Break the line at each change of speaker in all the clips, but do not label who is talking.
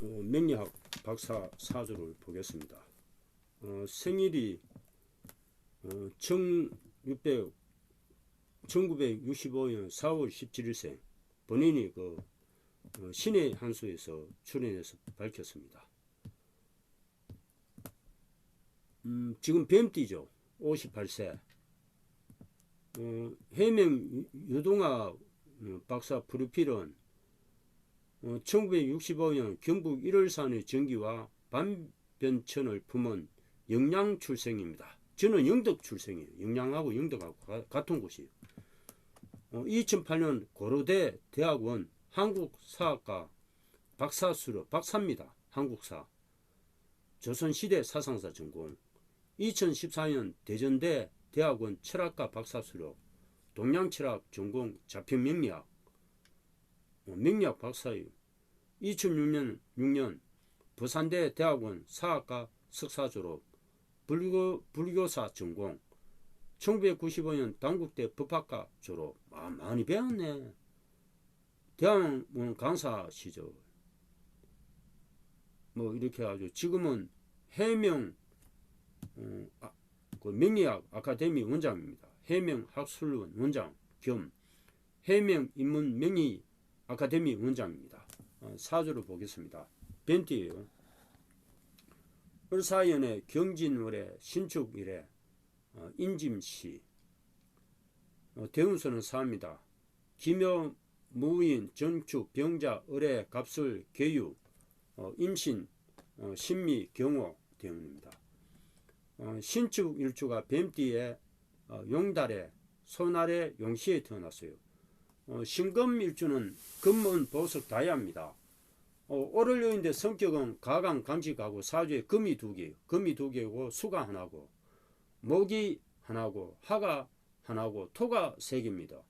명리학 박사 사주를 보겠습니다. 생일이 1965년 4월 17일생. 본인이 신의 한수에서 출연해서 밝혔습니다. 지금 뱀띠죠. 58세. 해명 유동학 박사 프로필은 1965년 경북 일월산의 전기와 반변천을 품은 영양 출생입니다. 저는 영덕 출생이에요. 영양하고 영덕하고 같은 곳이에요. 2008년 고려대 대학원 한국사학과 박사수로 박사입니다. 한국사. 조선시대 사상사 전공. 2014년 대전대 대학원 철학과 박사수로 동양철학 전공 자편명리학. 명리학 박사예요. 2006년 부산대 대학원 사학과 석사 졸업, 불교사 전공, 1995년 단국대 법학과 졸업. 많이 배웠네. 대학원 강사 시절 이렇게 아주 지금은 해명 명리학 아카데미 원장입니다. 해명 학술원 원장 겸 해명 인문 명리 아카데미 원장입니다. 사주를 보겠습니다. 벤티예요. 을사연의 경진월의 신축일에 인짐시. 대운수는 사입니다. 기묘 무인 전축 병자 을의 갑술 계유 임신 신미 경호 대운입니다. 신축 일주가 뱀띠에 용달에 소날의 용시에 태어났어요. 신금 일주는 금은 보석 다야입니다. 오를요인데 성격은 가강 강직하고 사주에 금이 2개, 금이 2개고 수가 하나고 목이 하나고 화가 하나고 토가 3개입니다.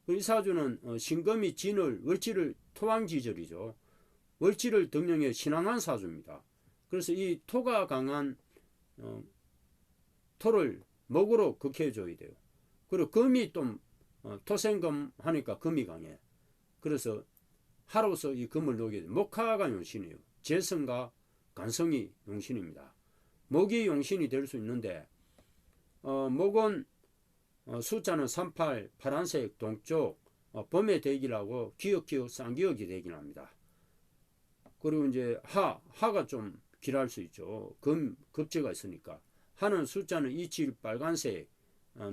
이 사주는 신금이 진을 월지를 토왕지절이죠. 월지를 등령해 신앙한 사주입니다. 그래서 이 토가 강한 토를 목으로 극해줘야 돼요. 그리고 금이 좀 토생금 하니까 금이 강해. 그래서 하로서 이 금을 녹이게 돼요. 목화가 용신이에요. 재성과 간성이 용신입니다. 목이 용신이 될 수 있는데 목은 숫자는 38, 파란색 동쪽 봄의 대기라고 기억기억 쌍기억이 되긴 합니다. 그리고 이제 하가 좀 길할 수 있죠. 급제가 있으니까. 하는 숫자는 27 빨간색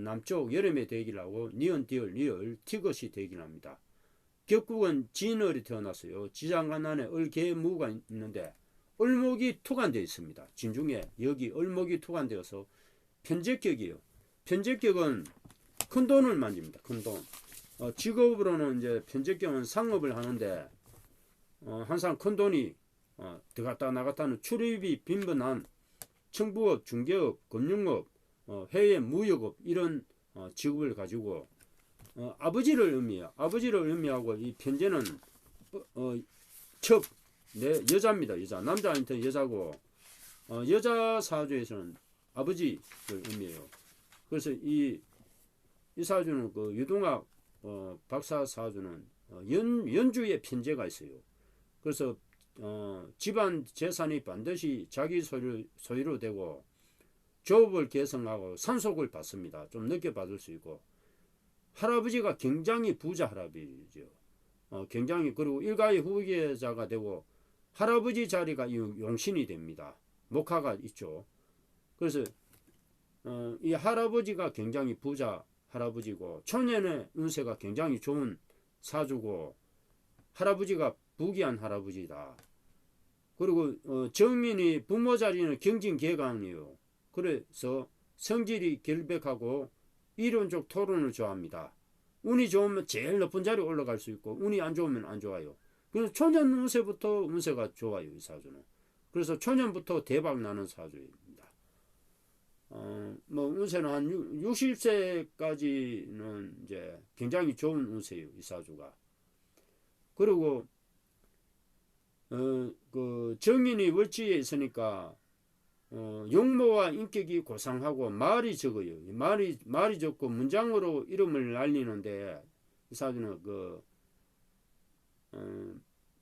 남쪽 여름의 대기라고 니은 디얼 리얼 티것이 되긴 합니다. 격국은 진을이 태어났어요. 지장간 안에 을개무가 있는데 을목이 투관되어 있습니다. 진중에 여기 을목이 투관되어서 편제격이에요. 편제격은 큰 돈을 만집니다. 큰 돈. 직업으로는 이제 편제격은 상업을 하는데 항상 큰 돈이 들어갔다 나갔다는 출입이 빈번한 청부업, 중개업, 금융업, 해외 무역업 이런 직업을 가지고 아버지를 의미해요. 아버지를 의미하고 이 편제는 첩, 여자입니다. 여자. 남자한테 여자고 여자 사주에서는 아버지를 의미해요. 그래서 이 사주는 유동학 박사 사주는 연주에 편제가 있어요. 그래서 집안 재산이 반드시 자기 소유로 되고 조업을 개성하고 산속을 받습니다. 좀 늦게 받을 수 있고 할아버지가 굉장히 부자 할아버지죠. 굉장히 그리고 일가의 후계자가 되고 할아버지 자리가 용신이 됩니다. 목화가 있죠. 그래서 이 할아버지가 굉장히 부자 할아버지고 초년의 운세가 굉장히 좋은 사주고 할아버지가 부귀한 할아버지다. 그리고 정민이 부모 자리는 경진개강이에요. 그래서 성질이 결백하고 이론적 토론을 좋아합니다. 운이 좋으면 제일 높은 자리에 올라갈 수 있고 운이 안 좋으면 안 좋아요. 그래서 초년 운세부터 운세가 좋아요. 이 사주는. 그래서 초년부터 대박 나는 사주입니다. 운세는 한 60세까지는 이제 굉장히 좋은 운세예요. 이 사주가. 그리고 정인이 월지에 있으니까 용모와 인격이 고상하고 말이 적어요. 말이 적고 문장으로 이름을 날리는데 이 사주는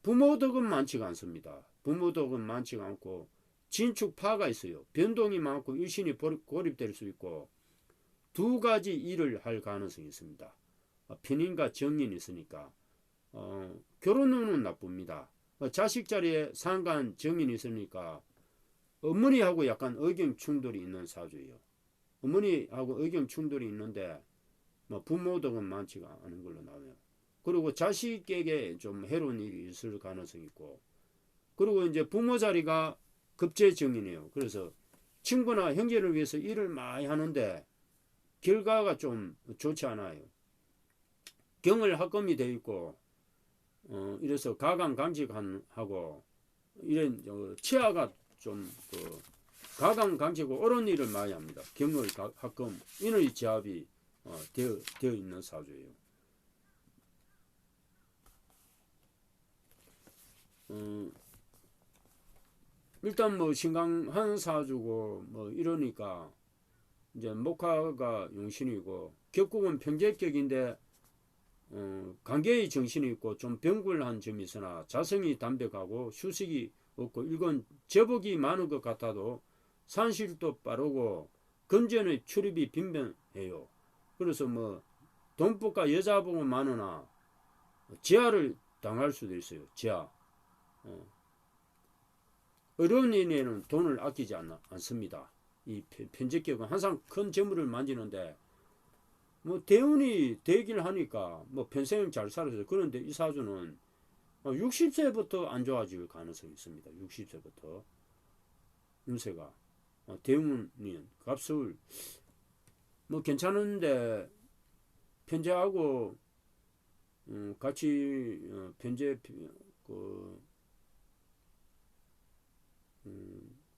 부모 덕은 많지가 않습니다. 부모 덕은 많지가 않고 진축파가 있어요. 변동이 많고 일신이 고립될 수 있고 두 가지 일을 할 가능성이 있습니다. 편인과 정인이 있으니까 결혼 운은 나쁩니다. 자식 자리에 상간 정인이 있으니까 어머니하고 약간 의견 충돌이 있는 사주예요. 어머니하고 의견 충돌이 있는데 부모 덕은 많지가 않은 걸로 나와요. 그리고 자식에게 좀 해로운 일이 있을 가능성이 있고, 그리고 이제 부모 자리가 급제정이네요. 그래서 친구나 형제를 위해서 일을 많이 하는데 결과가 좀 좋지 않아요. 경을 합금이 되어 있고 이래서 가강강직하고 이런 치아가 좀 가강강직하고 옳은 일을 많이 합니다. 경을 합금 인의 제압이 되어 있는 사주예요. 일단 뭐 신강한 사주고 뭐 이러니까 이제 목화가 용신이고 격국은 편재격인데 관계의 정신이 있고 좀 병굴한 점이 있으나 자성이 담백하고 휴식이 없고 이건 제복이 많은 것 같아도 산실도 빠르고 금전의 출입이 빈번해요. 그래서 뭐 돈복과 여자복은 많으나 제하를 당할 수도 있어요. 제하. 어려운인에는 돈을 아끼지 않습니다. 이 편재격은 항상 큰 재물을 만지는데 뭐 대운이 되길 하니까 뭐 평생 잘 살아서. 그런데 이 사주는 60세부터 안 좋아질 가능성이 있습니다. 60세부터 운세가 대운이 값을 뭐 괜찮은데 편재하고 같이 편재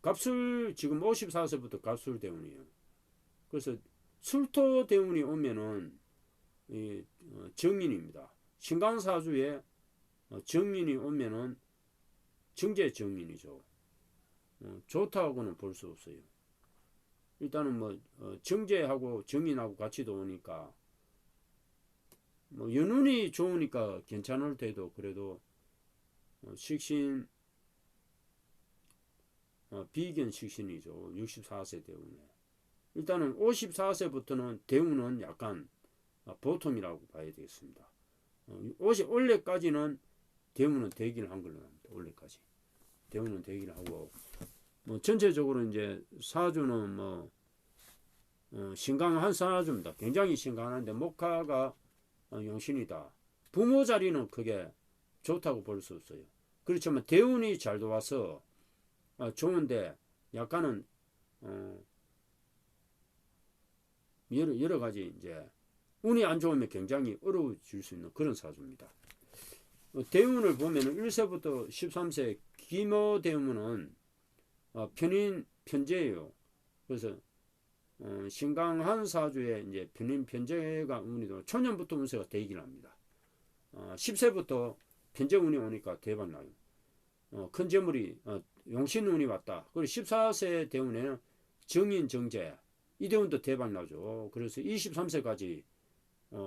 갑술 지금 54세부터 갑술 대운이에요. 그래서 술토 대운이 오면은 정인입니다. 신강사주에 정인이 오면은 정제 정인이죠. 좋다고는 볼 수 없어요. 일단은 뭐 정제하고 정인하고 같이 도우니까 뭐 연운이 좋으니까 괜찮을 때도 그래도 식신 비견 식신이죠. 64세 대운에. 일단은 54세부터는 대운은 약간 보통이라고 봐야 되겠습니다. 올해까지는 대운은 대기를 한 걸로 납니다. 올해까지 대운은 대기를 하고 뭐 전체적으로 이제 사주는 뭐 신강한 사주입니다. 굉장히 신강한데 목화가 용신이다. 부모 자리는 크게 좋다고 볼 수 없어요. 그렇지만 대운이 잘 도와서 좋은데 약간은 여러 가지 이제 운이 안 좋으면 굉장히 어려워질 수 있는 그런 사주입니다. 대운을 보면은 1세부터 13세 기묘 대운은 편인 편재예요. 그래서 신강한 사주에 이제 편인 편재가 운이 들어 초년부터 운세가 되긴 합니다. 10세부터 편재 운이 오니까 대박 나요. 큰 재물이 용신 운이 왔다. 그리고 14세 대운에는 정인 정제 이 대운도 대박 나죠. 그래서 23세까지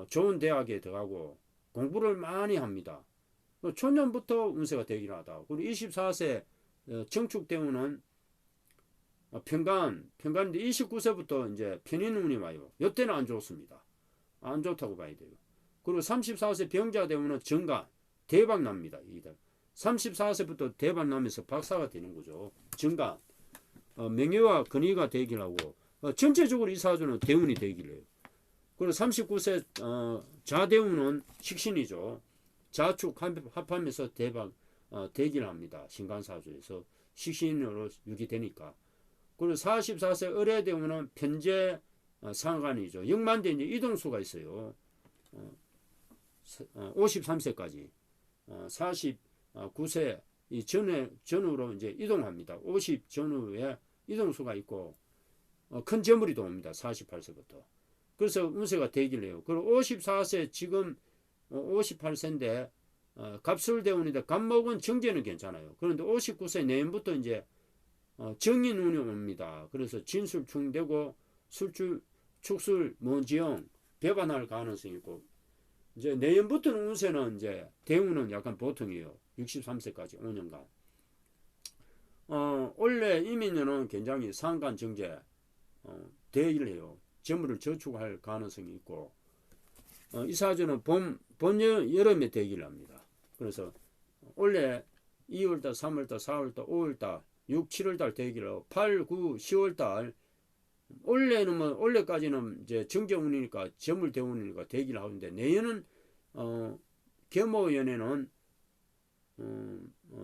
좋은 대학에 들어가고 공부를 많이 합니다. 초년부터 운세가 되긴 하다. 그리고 24세 정축 대운은 편간인데 29세부터 이제 편인 운이 와요. 이때는 안 좋습니다. 안 좋다고 봐야 돼요. 그리고 34세 병자 대운은 정간 대박 납니다. 34세부터 대박 나면서 박사가 되는 거죠. 정간 명예와 근위가 되길 하고 전체적으로 이 사주는 대운이 되길 해요. 그리고 39세 자대운은 식신이죠. 자축 합하면서 대박 되길 합니다. 신간사주에서 식신으로 유기되니까. 그리고 44세 을해대운은 편재 상간이죠. 역만대 이제 이동수가 있어요. 53세까지 49세 이 전후로 이제 이동합니다. 50 전후에 이동수가 있고 큰 재물이 들어옵니다. 48세부터. 그래서 운세가 되길 해요. 그리고 54세 지금 58세인데 갑술대운인데 갑목은 정제는 괜찮아요. 그런데 59세 내년부터 이제 정인운이 옵니다. 그래서 진술충되고 술출 축술 먼지형 배반할 가능성이 있고 이제 내년부터는 운세는 이제 대운은 약간 보통이에요. 63세까지 5년간. 원래 이민년은 굉장히 상간 정제 대일을 해요. 재물을 저축할 가능성이 있고 이 사주는 여름에 대기를 합니다. 그래서 원래 2월달, 3월달, 4월달, 5월달, 6, 7월달 대기를 하고 8, 9, 10월달 올해까지는 이제 정경운이니까 재물대운이니까 대기를 하는데 내년은 계모연에는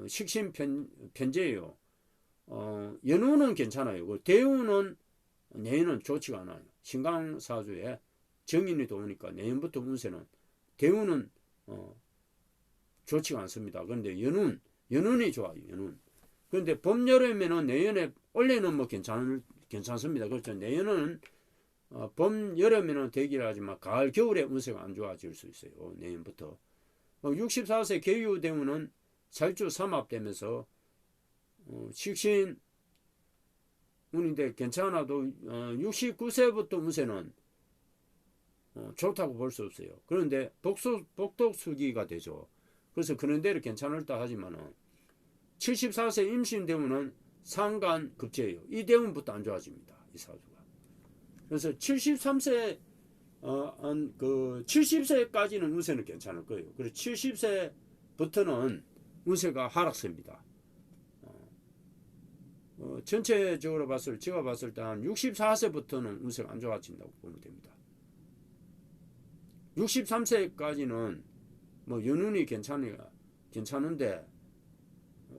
식신편제예요. 연운은 괜찮아요. 그 대운은 내년은 좋지가 않아요. 신강사주에 정인이 들어오니까 내년부터 운세는 대운은 좋지가 않습니다. 그런데 연운이 좋아요. 연운. 그런데 봄, 여름에는 내년에 원래는 뭐 괜찮습니다. 그렇죠. 내년은 봄, 여름에는 대기를 하지만 가을, 겨울에 운세가 안 좋아질 수 있어요. 내년부터. 64세 계유대운은 살주 삼합되면서 식신 운인데 괜찮아도 69세부터 운세는 좋다고 볼 수 없어요. 그런데 복독수기가 되죠. 그래서 그런 대로 괜찮을다 하지만은 74세 임신대운은 상간급제예요. 이 대운부터 안 좋아집니다. 이 사주가. 그래서 73세 70세까지는 운세는 괜찮을 거예요. 그리고 70세부터는 운세가 하락세입니다. 전체적으로 제가 봤을 때 한 64세부터는 운세가 안 좋아진다고 보면 됩니다. 63세까지는 뭐 연운이 괜찮은데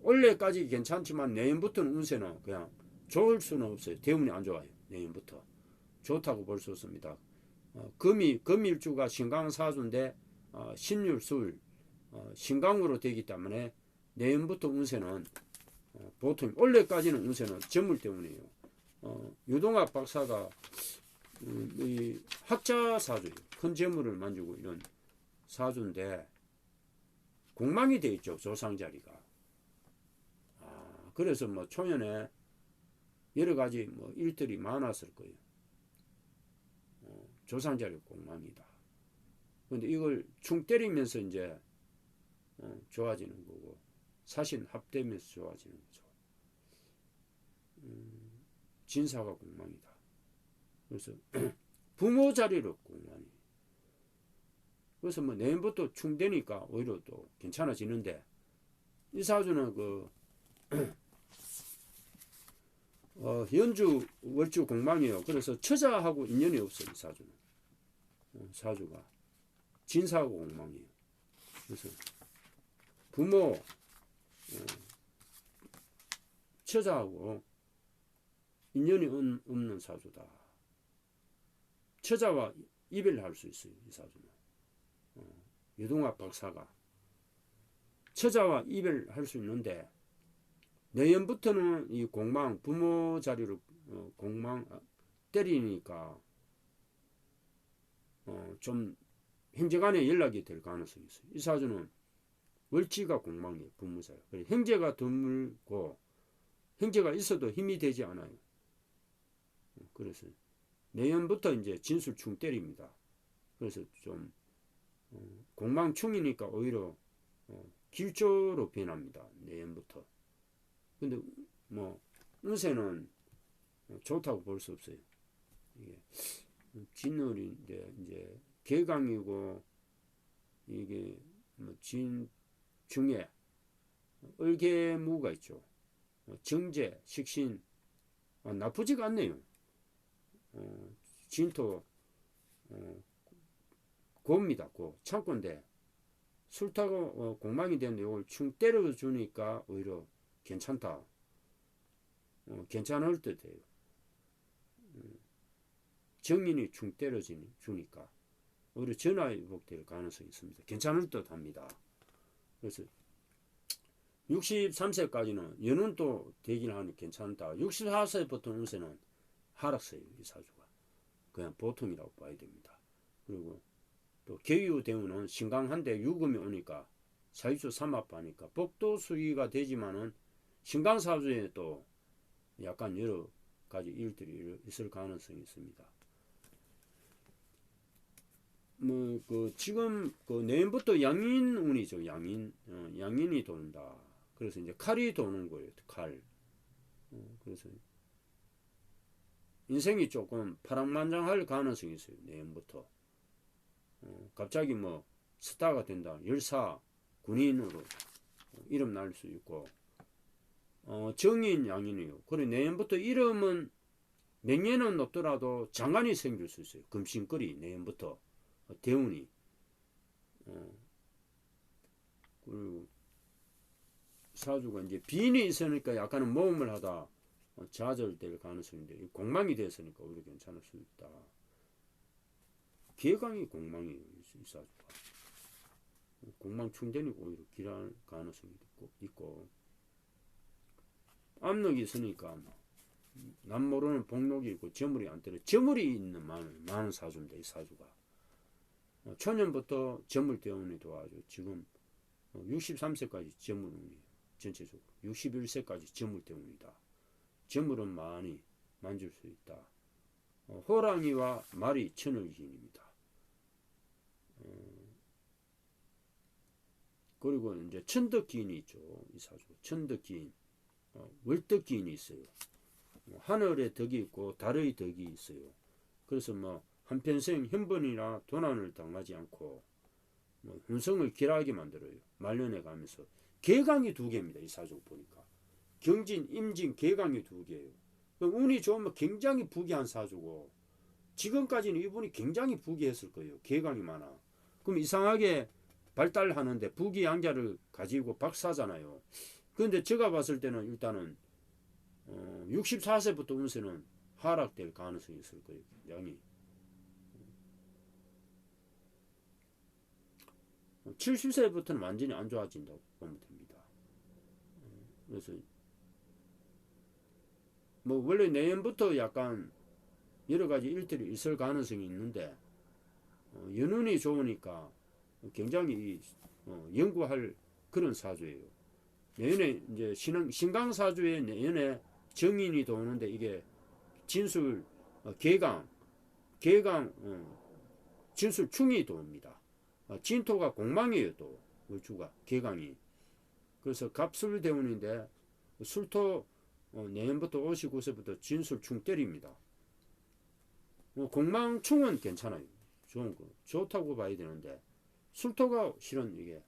원래까지 괜찮지만 내년부터는 운세는 그냥 좋을 수는 없어요. 대운이 안 좋아요. 내년부터 좋다고 볼 수 없습니다. 금일주가 신강사주인데 신율술 신강으로 되기 때문에 내년부터 운세는 보통 원래까지는 운세는 재물 때문이에요. 유동학 박사가 이 학자 사주예요. 큰 재물을 만지고 이런 사주인데 공망이 돼 있죠. 조상자리가. 그래서 뭐 초년에 여러 가지 뭐 일들이 많았을 거예요. 조상자리 공망이다. 근데 이걸 충 때리면서 이제 좋아지는 거고 사신 합되면서 좋아지는 거죠. 진사가 공망이다. 그래서 부모 자리로 공망이. 그래서 뭐 내년부터 충되니까 오히려 또 괜찮아지는데 이 사주는 연주 월주 공망이에요. 그래서 처자하고 인연이 없어요. 이 사주는. 사주가 진사하고 공망이에요. 그래서 부모 처자하고 인연이 없는 사주다. 처자와 이별할 수 있어요. 이 사주는. 유동학 박사가 처자와 이별할 수 있는데 내년부터는 이 공망 부모 자리로 공망 때리니까 좀 형제간에 연락이 될 가능성이 있어요. 이 사주는 월지가 공망이에요. 부모자리. 형제가 드물고 형제가 있어도 힘이 되지 않아요. 그래서 내년부터 이제 진술충 때립니다. 그래서 좀 공망충이니까 오히려 길조로 변합니다. 내년부터. 근데 뭐 운세는 좋다고 볼 수 없어요. 이게 진월인데 이제 개강이고 이게 뭐 진중에 을개무가 있죠. 정제, 식신 나쁘지가 않네요. 진토 고입니다. 고 창고인데 술 타고 공망이 되는데 이걸 충 때려주니까 오히려 괜찮다. 괜찮을 듯해요. 정인이 충 때려주니까 오히려 전화위복될 가능성이 있습니다. 괜찮을 듯합니다. 그래서 63세까지는 연운 또 되긴 하니 괜찮다. 64세부터 운세는 하락세예요. 이 사주가. 그냥 보통이라고 봐야 됩니다. 그리고 또 계유대운은 신강한데 유금이 오니까 사유수 삼합하니까 복도수기가 되지만은 신강사주에 또 약간 여러 가지 일들이 있을 가능성이 있습니다. 뭐 그 지금 그 내년부터 양인운이죠. 양인이 돈다. 그래서 이제 칼이 도는 거예요. 칼. 그래서 인생이 조금 파란만장할 가능성이 있어요. 내년부터. 갑자기 뭐 스타가 된다. 열사, 군인으로 이름 날 수 있고, 정인, 양인이요. 그리고 내년부터 이름은 명예는 높더라도 장관이 생길 수 있어요. 금신거리, 내년부터. 대운이. 그리고 사주가 이제 빈이 있으니까 약간은 모험을 하다 좌절될 가능성인데, 공망이 됐으니까 오히려 괜찮을 수 있다. 개강이 공망이에요, 이 사주가. 공망 충전이 오히려 길할 가능성이 있고 압력이 있으니까 남 모르는 복록이 있고 저물이 안 때려 저물이 있는 많은 사주인데 이 사주가 초년부터 저물대운이 도와줘. 지금 63세까지 저물운이에요. 전체적으로 61세까지 저물대운이다. 저물은 많이 만질 수 있다. 호랑이와 말이 천을기인입니다. 그리고 이제 천덕기인이 있죠. 이 사주 천덕기인, 월덕기인이 있어요. 하늘의 덕이 있고 달의 덕이 있어요. 그래서 뭐 한평생 현번이나 도난을 당하지 않고 뭐 hun성을 길하게 만들어요. 말년에 가면서 개강이 두 개입니다. 이 사주 보니까 경진, 임진, 개강이 두 개예요. 운이 좋으면 굉장히 부귀한 사주고 지금까지는 이분이 굉장히 부귀했을 거예요. 개강이 많아. 그럼 이상하게 발달하는데 부귀양자를 가지고 박사잖아요. 그런데 제가 봤을 때는 일단은 64세부터 운세는 하락될 가능성이 있을 거예요. 양이 70세부터는 완전히 안 좋아진다고 보면 됩니다. 그래서 뭐 원래 내년부터 약간 여러 가지 일들이 있을 가능성이 있는데 연운이 좋으니까 굉장히 연구할 그런 사주예요. 내년에 이제 신강사주에 내년에 정인이 도는데 이게 진술 개강 진술 충이 도옵니다. 진토가 공망이에요. 또 월주가 개강이. 그래서 갑술대운인데 술토 내년부터 59세부터 진술충 때립니다. 공망충은 괜찮아요. 좋은 거 좋다고 봐야 되는데 술토가 실은 이게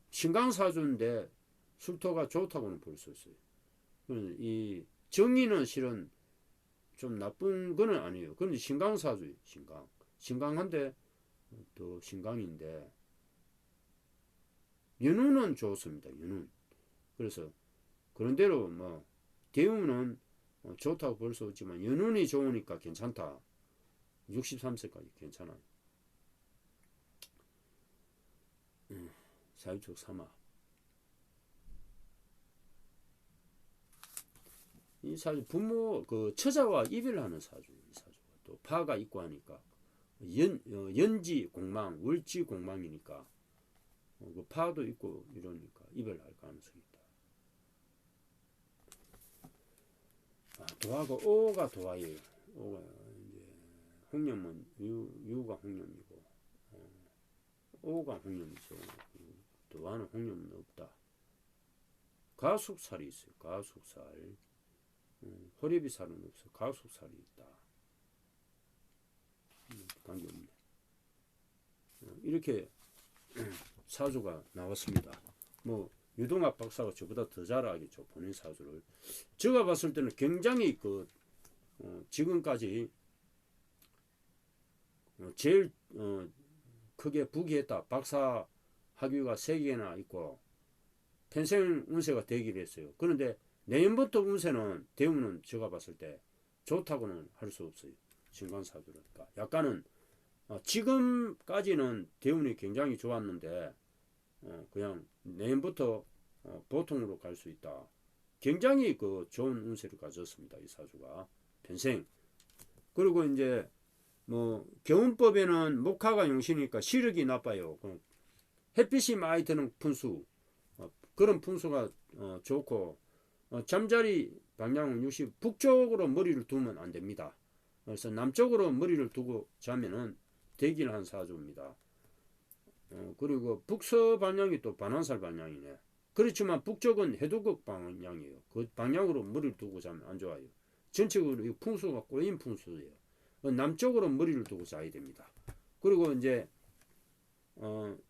신강사주인데 술토가 좋다고는 볼 수 있어요. 이 정의는 실은 좀 나쁜 거는 아니에요. 그런데 신강사주예요. 신강한데 또 신강인데 연운은 좋습니다. 연운. 그래서 그런대로 뭐 대운은 좋다고 볼 수 없지만 연운이 좋으니까 괜찮다. 63세까지 괜찮아요. 사유축 삼화. 이 사주 부모 그 처자와 이별하는 사주. 이 사주가 또 파가 있고 하니까 연지 공망, 월지 공망이니까 그 파도 있고 이러니까 이별할 가능성이 있다. 도화가 오가 도화예요. 오가 이제 홍념은 유가 홍념이고 오가 홍념이죠. 도화는 홍념은 없다. 가숙살이 있어요. 가숙살. 호래비살은 없어. 가숙살이 있다. 관계없네. 이렇게 사주가 나왔습니다. 뭐 유동학 박사가 저보다 더 잘 알겠죠. 본인 사주를. 제가 봤을 때는 굉장히 지금까지 제일 크게 부귀했다. 박사 학위가 3개나 있고 평생 운세가 되기로 했어요. 그런데 내년부터 운세는 대운은 제가 봤을 때 좋다고는 할 수 없어요. 신관사주니까 약간은 지금까지는 대운이 굉장히 좋았는데 그냥 내년부터 보통으로 갈 수 있다. 굉장히 좋은 운세를 가졌습니다. 이 사주가 평생. 그리고 이제 뭐 경운법에는 목화가 용신이니까 시력이 나빠요. 햇빛이 많이 드는 분수 그런 분수가 좋고 잠자리 방향은 60 북쪽으로 머리를 두면 안 됩니다. 그래서 남쪽으로 머리를 두고 자면은 대기를 한 사주입니다. 그리고 북서 방향이 또 반환살 방향이네. 그렇지만 북쪽은 해돋극 방향이에요. 그 방향으로 머리를 두고 자면 안 좋아요. 전체적으로 이 풍수가 꼬인 풍수예요. 남쪽으로 머리를 두고 자야 됩니다. 그리고 이제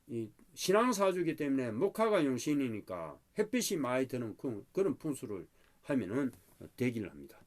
이 신앙사주기 때문에 목화가 용신이니까 햇빛이 많이 드는 그런 풍수를 하면은 대기를 합니다.